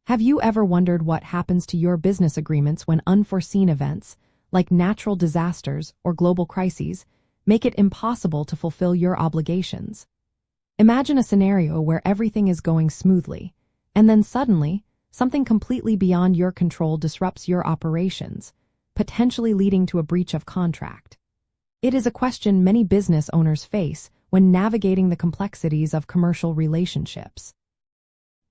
Have you ever wondered what happens to your business agreements when unforeseen events, like natural disasters or global crises, make it impossible to fulfill your obligations? Imagine a scenario where everything is going smoothly, and then suddenly, something completely beyond your control disrupts your operations, potentially leading to a breach of contract. It is a question many business owners face when navigating the complexities of commercial relationships.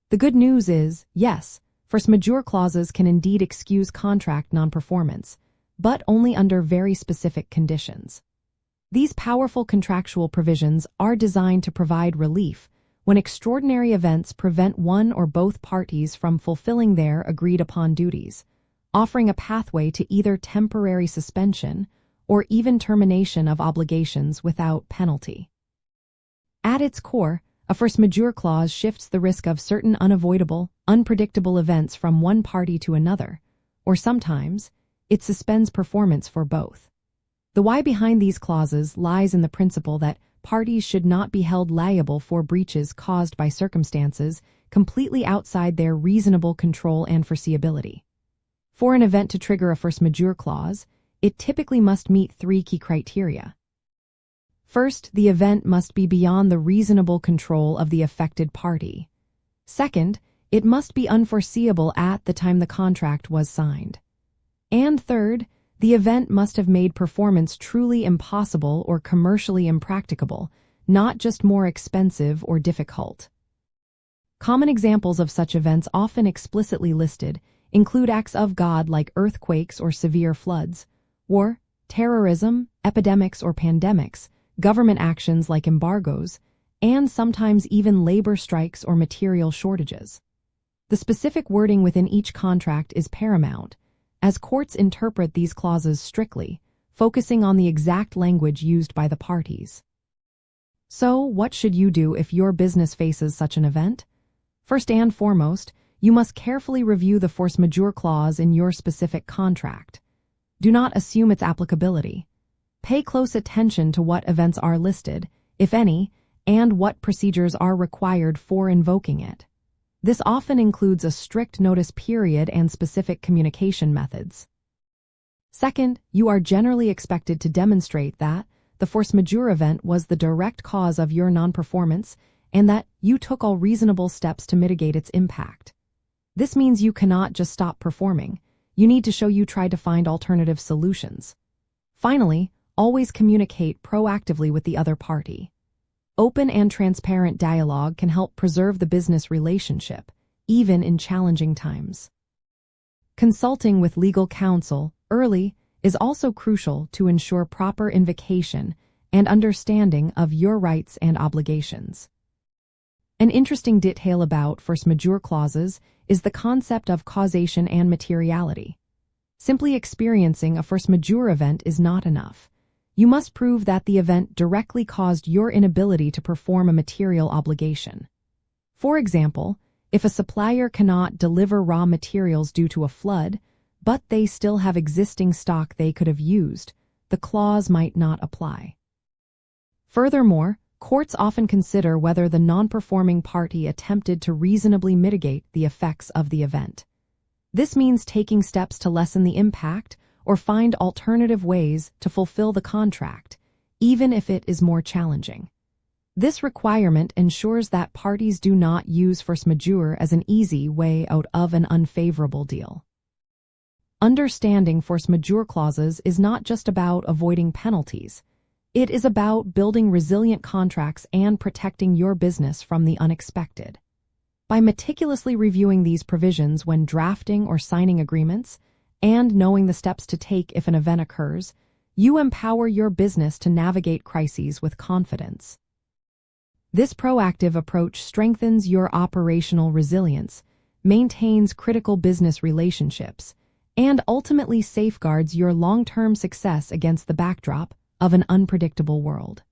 The good news is, yes, force majeure clauses can indeed excuse contract non-performance, but only under very specific conditions. These powerful contractual provisions are designed to provide relief when extraordinary events prevent one or both parties from fulfilling their agreed-upon duties, offering a pathway to either temporary suspension or even termination of obligations without penalty. At its core, a force majeure clause shifts the risk of certain unavoidable, unpredictable events from one party to another, or sometimes, it suspends performance for both. The why behind these clauses lies in the principle that parties should not be held liable for breaches caused by circumstances completely outside their reasonable control and foreseeability. For an event to trigger a force majeure clause, it typically must meet three key criteria. First, the event must be beyond the reasonable control of the affected party. Second, it must be unforeseeable at the time the contract was signed. And third, the event must have made performance truly impossible or commercially impracticable, not just more expensive or difficult. Common examples of such events often explicitly listed include acts of God like earthquakes or severe floods, war, terrorism, epidemics or pandemics, government actions like embargoes, and sometimes even labor strikes or material shortages. The specific wording within each contract is paramount, as courts interpret these clauses strictly, focusing on the exact language used by the parties. So, what should you do if your business faces such an event? First and foremost, you must carefully review the force majeure clause in your specific contract. Do not assume its applicability. Pay close attention to what events are listed, if any, and what procedures are required for invoking it. This often includes a strict notice period and specific communication methods. Second, you are generally expected to demonstrate that the force majeure event was the direct cause of your non-performance and that you took all reasonable steps to mitigate its impact. This means you cannot just stop performing. You need to show you tried to find alternative solutions. Finally, always communicate proactively with the other party. Open and transparent dialogue can help preserve the business relationship, even in challenging times. Consulting with legal counsel early is also crucial to ensure proper invocation and understanding of your rights and obligations. An interesting detail about force majeure clauses is the concept of causation and materiality. Simply experiencing a force majeure event is not enough. You must prove that the event directly caused your inability to perform a material obligation. For example, if a supplier cannot deliver raw materials due to a flood, but they still have existing stock they could have used, the clause might not apply. Furthermore, courts often consider whether the non-performing party attempted to reasonably mitigate the effects of the event. This means taking steps to lessen the impact or find alternative ways to fulfill the contract, even if it is more challenging. This requirement ensures that parties do not use force majeure as an easy way out of an unfavorable deal. Understanding force majeure clauses is not just about avoiding penalties. It is about building resilient contracts and protecting your business from the unexpected. By meticulously reviewing these provisions when drafting or signing agreements, and knowing the steps to take if an event occurs, you empower your business to navigate crises with confidence. This proactive approach strengthens your operational resilience, maintains critical business relationships, and ultimately safeguards your long-term success against the backdrop of an unpredictable world.